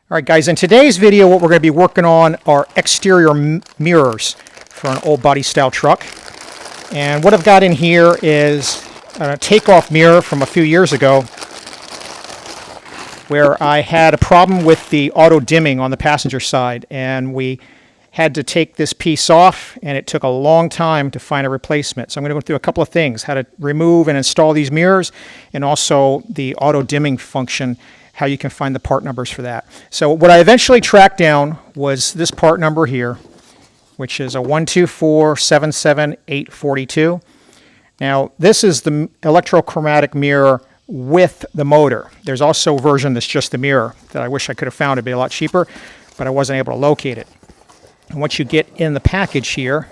Alright guys, in today's video what we're going to be working on are exterior mirrors for an old body style truck. And what I've got in here is a takeoff mirror from a few years ago where I had a problem with the auto dimming on the passenger side, and we had to take this piece off and it took a long time to find a replacement. So I'm going to go through a couple of things: how to remove and install these mirrors, and also the auto dimming function, how you can find the part numbers for that. So what I eventually tracked down was this part number here, which is a 12477-842. Now this is the electrochromatic mirror with the motor. There's also a version that's just the mirror that I wish I could have found. It'd be a lot cheaper, but I wasn't able to locate it. And what you get in the package here,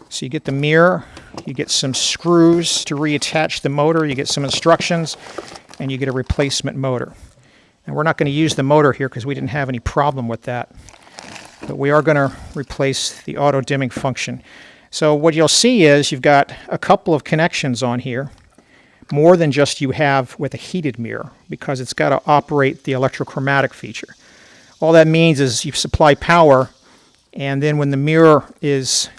so you get the mirror, you get some screws to reattach the motor, you get some instructions, and you get a replacement motor. And we're not going to use the motor here because we didn't have any problem with that. But we are going to replace the auto dimming function. So what you'll see is you've got a couple of connections on here, more than just you have with a heated mirror, because it's got to operate the electrochromatic feature. All that means is you supply power, and then when the mirror is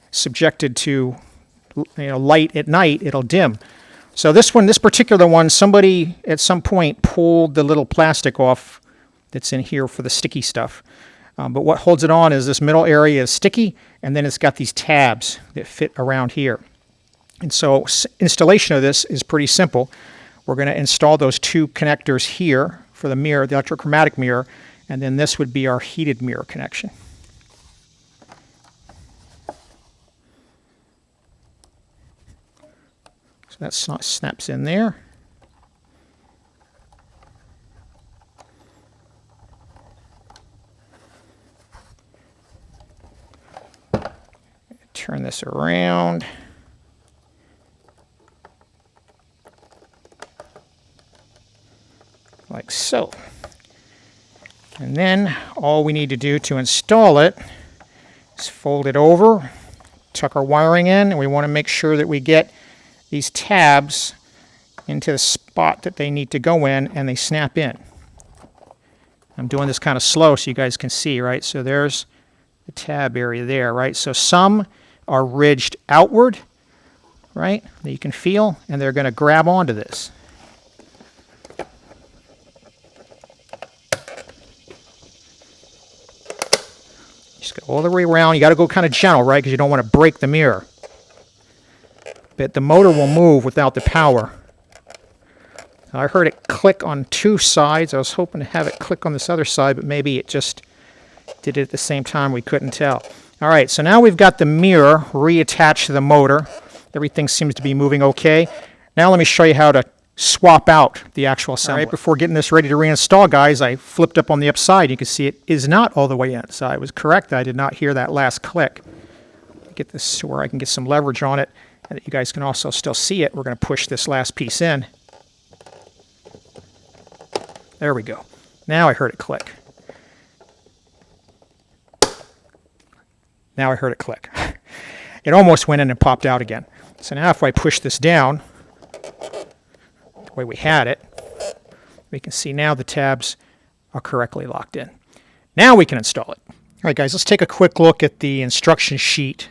subjected to light at night, it'll dim. So this particular one, somebody at some point pulled the little plastic off that's in here for the sticky stuff. But what holds it on is this middle area is sticky, and then it's got these tabs that fit around here. And so installation of this is pretty simple. We're going to install those two connectors here for the mirror, the electrochromatic mirror, and then this would be our heated mirror connection. So that snaps in there. Turn this around. Like so. And then all we need to do to install it is fold it over, tuck our wiring in, and we want to make sure that we get these tabs into the spot that they need to go in, and they snap in. I'm doing this kind of slow so you guys can see, right? So there's the tab area there, right? So some are ridged outward, right, that you can feel, and they're going to grab onto this. Just go all the way around. You got to go kind of gentle, right, because you don't want to break the mirror. But the motor will move without the power. I heard it click on two sides. I was hoping to have it click on this other side, but maybe it just did it at the same time. We couldn't tell. All right, so now we've got the mirror reattached to the motor. Everything seems to be moving okay. Now let me show you how to swap out the actual assembly. All right, before getting this ready to reinstall, guys, I flipped up on the upside. You can see it is not all the way in. So I was correct. I did not hear that last click. Get this to where I can get some leverage on it, and that you guys can also still see it. We're going to push this last piece in. There we go. Now I heard it click. Now I heard it click. It almost went in and popped out again. So now if I push this down, the way we had it, we can see now the tabs are correctly locked in. Now we can install it. All right, guys, let's take a quick look at the instruction sheet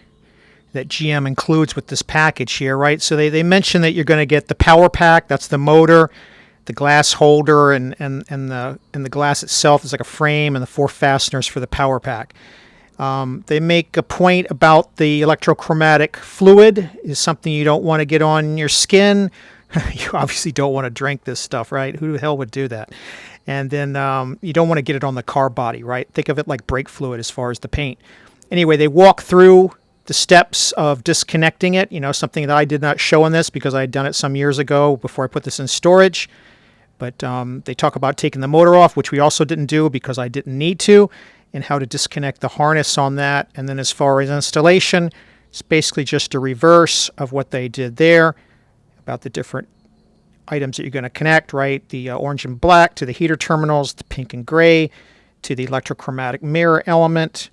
that GM includes with this package here, right? So they mention that you're going to get the power pack, that's the motor, the glass holder, and the glass itself is like a frame, and the 4 fasteners for the power pack. They make a point about the electrochromatic fluid is something you don't want to get on your skin. You obviously don't want to drink this stuff, right? Who the hell would do that? And then you don't want to get it on the car body, right? Think of it like brake fluid as far as the paint. Anyway, they walk through the steps of disconnecting it, something that I did not show in this because I had done it some years ago before I put this in storage. But they talk about taking the motor off, which we also didn't do because I didn't need to, and how to disconnect the harness on that. And then as far as installation, it's basically just a reverse of what they did there about the different items that you're going to connect, right? The orange and black to the heater terminals, the pink and gray to the electrochromatic mirror element,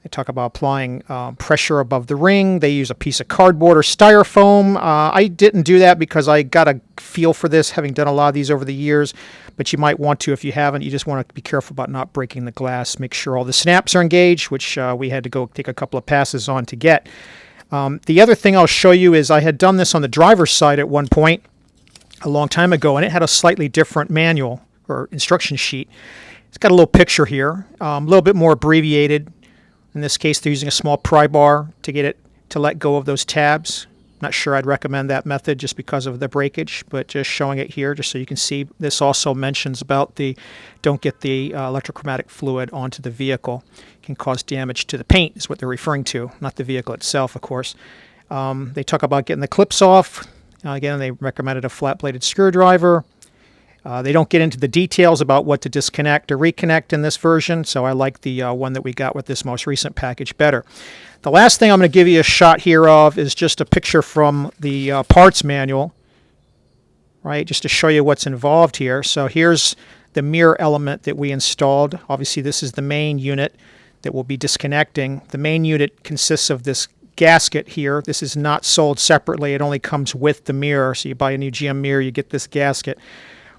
They talk about applying pressure above the ring. They use a piece of cardboard or styrofoam. I didn't do that because I got a feel for this, having done a lot of these over the years. But you might want to if you haven't. You just want to be careful about not breaking the glass. Make sure all the snaps are engaged, which we had to go take a couple of passes on to get. The other thing I'll show you is I had done this on the driver's side at one point a long time ago, and it had a slightly different manual or instruction sheet. It's got a little picture here, a little bit more abbreviated. In this case, they're using a small pry bar to get it to let go of those tabs. Not sure I'd recommend that method just because of the breakage, but just showing it here just so you can see. This also mentions about the don't get the electrochromatic fluid onto the vehicle. It can cause damage to the paint is what they're referring to, not the vehicle itself, of course. They talk about getting the clips off. Again, they recommended a flat-bladed screwdriver. They don't get into the details about what to disconnect or reconnect in this version, so I like the one that we got with this most recent package better. The last thing I'm going to give you a shot here of is just a picture from the parts manual, right, just to show you what's involved here. So here's the mirror element that we installed. Obviously, this is the main unit that we'll be disconnecting. The main unit consists of this gasket here. This is not sold separately. It only comes with the mirror. So you buy a new GM mirror, you get this gasket.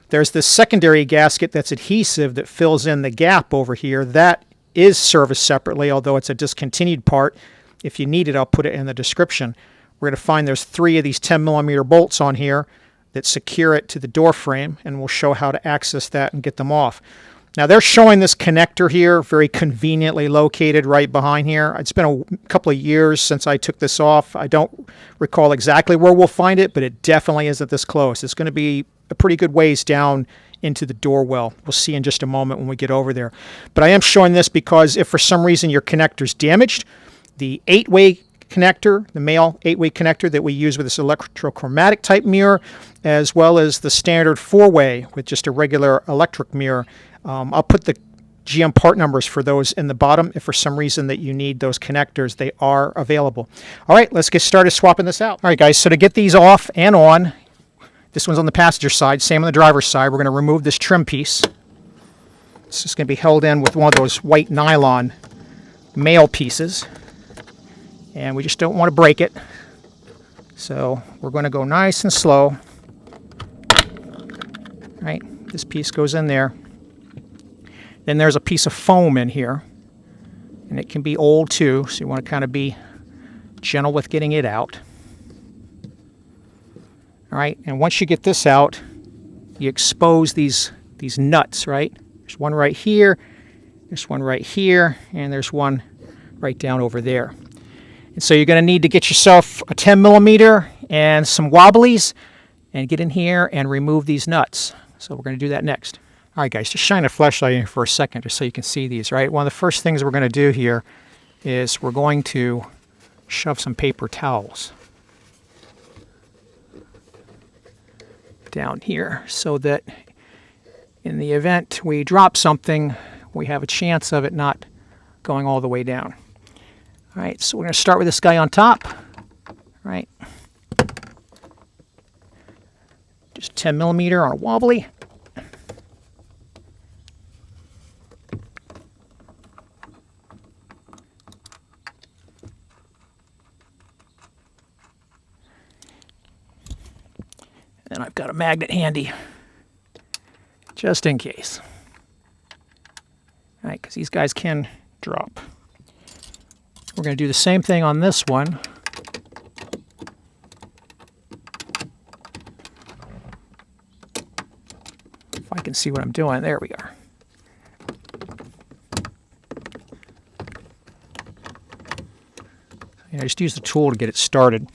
There's this secondary gasket that's adhesive that fills in the gap over here. That is serviced separately, although it's a discontinued part. If you need it, I'll put it in the description. We're going to find there's 3 of these 10mm bolts on here that secure it to the door frame, and we'll show how to access that and get them off. Now they're showing this connector here, very conveniently located right behind here. It's been a couple of years since I took this off. I don't recall exactly where we'll find it, but it definitely isn't this close. It's going to be a pretty good ways down into the door well. We'll see in just a moment when we get over there. But I am showing this because if for some reason your connector's damaged, the 8-way connector, the male 8-way connector that we use with this electrochromatic type mirror, as well as the standard 4-way with just a regular electric mirror. I'll put the GM part numbers for those in the bottom. If for some reason that you need those connectors, they are available. All right, let's get started swapping this out. All right, guys, so to get these off and on, this one's on the passenger side, same on the driver's side. We're going to remove this trim piece. This is going to be held in with one of those white nylon male pieces. And we just don't want to break it. So we're going to go nice and slow. All right, this piece goes in there. Then there's a piece of foam in here. And it can be old too, so you want to kind of be gentle with getting it out. All right, and once you get this out, you expose these nuts, right? There's one right here, there's one right here, and there's one right down over there. And so you're going to need to get yourself a 10mm and some wobblies and get in here and remove these nuts. So we're going to do that next. All right, guys, just shine a flashlight in for a second just so you can see these, right? One of the first things we're going to do here is we're going to shove some paper towels down here so that in the event we drop something, we have a chance of it not going all the way down. All right, so we're going to start with this guy on top. All right, just 10mm on a wobbly. And I've got a magnet handy, just in case. All right, because these guys can drop. We're going to do the same thing on this one. If I can see what I'm doing, there we are. And I just use the tool to get it started.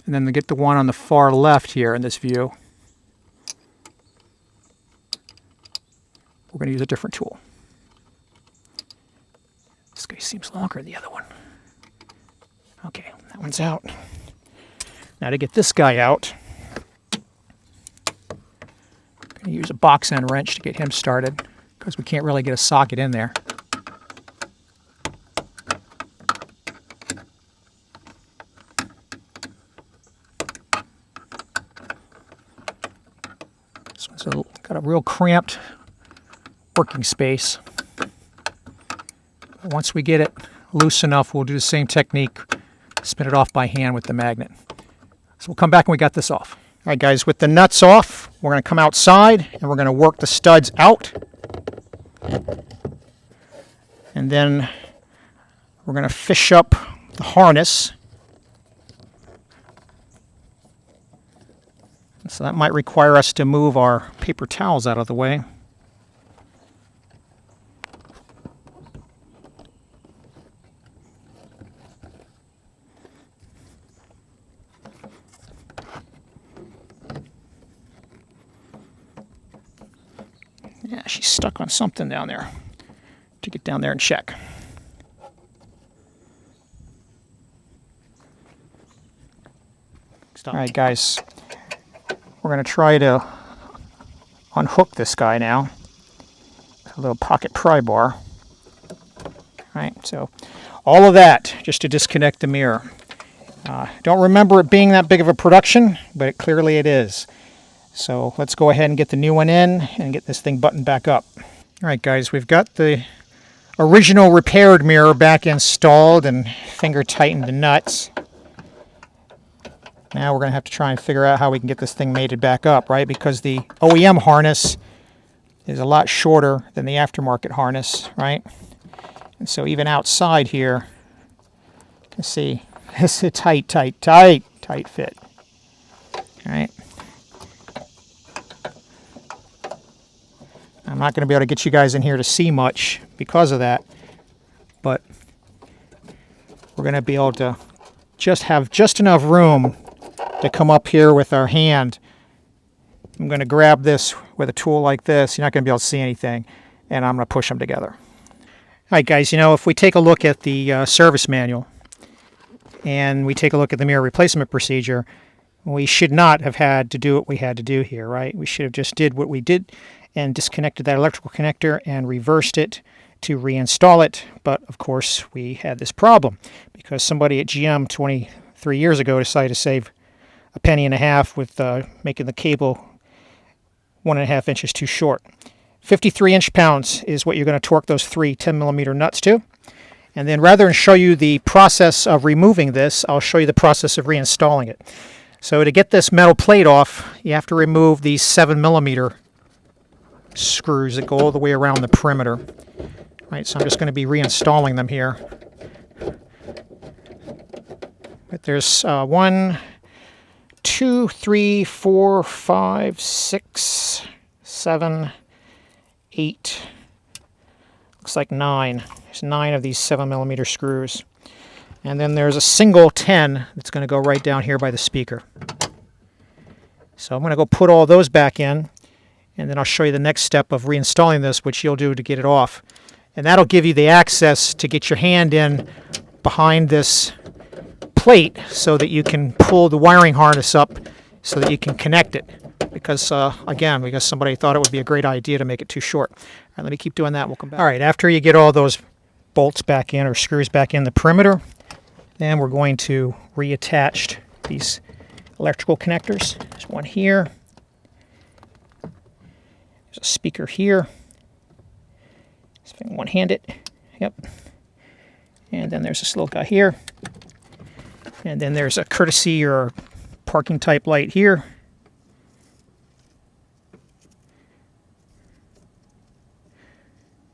And then to get the one on the far left here in this view, we're going to use a different tool. This guy seems longer than the other one. Okay, that one's out. Now to get this guy out, I'm going to use a box end wrench to get him started because we can't really get a socket in there. a real cramped working space. But once we get it loose enough, we'll do the same technique, spin it off by hand with the magnet. So we'll come back and we got this off. All right, guys, with the nuts off, we're going to come outside and we're going to work the studs out. And then we're going to fish up the harness. So that might require us to move our paper towels out of the way. Yeah, she's stuck on something down there. To get down there and check. All right, guys. We're going to try to unhook this guy now. A little pocket pry bar. All right, so all of that just to disconnect the mirror. Don't remember it being that big of a production, but clearly it is. So let's go ahead and get the new one in and get this thing buttoned back up. All right, guys, we've got the original repaired mirror back installed and finger tightened the nuts. Now we're going to have to try and figure out how we can get this thing mated back up, right? Because the OEM harness is a lot shorter than the aftermarket harness, right? And so even outside here, you can see it's a tight fit. All right. I'm not going to be able to get you guys in here to see much because of that, but we're going to be able to just have just enough room to come up here with our hand. I'm going to grab this with a tool like this. You're not going to be able to see anything, and I'm going to push them together. All right, guys, you know, if we take a look at the service manual and we take a look at the mirror replacement procedure, we should not have had to do what we had to do here, right? We should have just did what we did and disconnected that electrical connector and reversed it to reinstall it. But of course we had this problem because somebody at GM 23 years ago decided to save a penny and a half with making the cable 1.5 inches too short. 53 inch-pounds is what you're going to torque those three 10mm nuts to. And then rather than show you the process of removing this, I'll show you the process of reinstalling it. So to get this metal plate off, you have to remove these 7mm screws that go all the way around the perimeter. Right, so I'm just going to be reinstalling them here. But there's 1, 2, 3, 4, 5, 6, 7, 8. Looks like 9. There's 9 of these 7mm screws. And then there's a single 10 that's going to go right down here by the speaker. So I'm going to go put all those back in, and then I'll show you the next step of reinstalling this, which you'll do to get it off. And that'll give you the access to get your hand in behind this plate so that you can pull the wiring harness up so that you can connect it. Because, again, because somebody thought it would be a great idea to make it too short. All right, let me keep doing that. We'll come back. All right, after you get all those bolts back in or screws back in the perimeter, then we're going to reattach these electrical connectors. There's one here. There's a speaker here. So if I can one-hand it. Yep. And then there's this little guy here. And then there's a courtesy or parking type light here.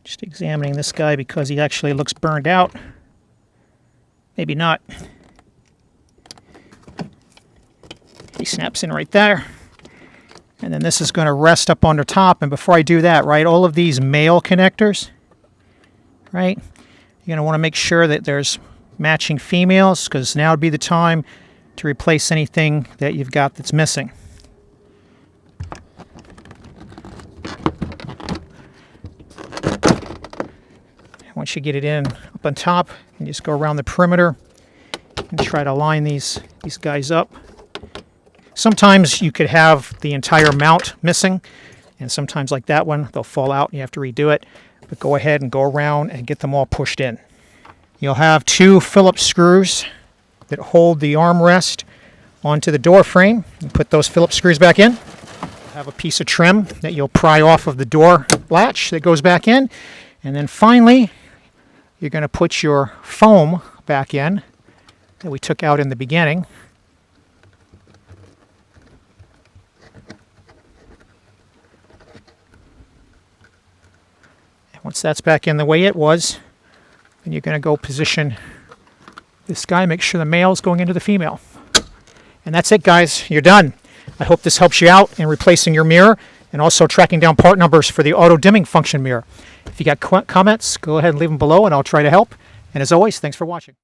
Just examining this guy because he actually looks burned out. Maybe not. He snaps in right there. And then this is going to rest up on the top. And before I do that, right, all of these male connectors, right, you're going to want to make sure that there's matching females, because now would be the time to replace anything that you've got that's missing. Once you get it in up on top, you just go around the perimeter and try to line these guys up. Sometimes you could have the entire mount missing, and sometimes like that one, they'll fall out and you have to redo it. But go ahead and go around and get them all pushed in. You'll have 2 Phillips screws that hold the armrest onto the door frame. You put those Phillips screws back in. have a piece of trim that you'll pry off of the door latch that goes back in. And then finally, you're going to put your foam back in that we took out in the beginning. And once that's back in the way it was, then you're going to go position this guy, make sure the male is going into the female. And that's it, guys. You're done. I hope this helps you out in replacing your mirror and also tracking down part numbers for the auto dimming function mirror. If you got comments, go ahead and leave them below and I'll try to help. And as always, thanks for watching.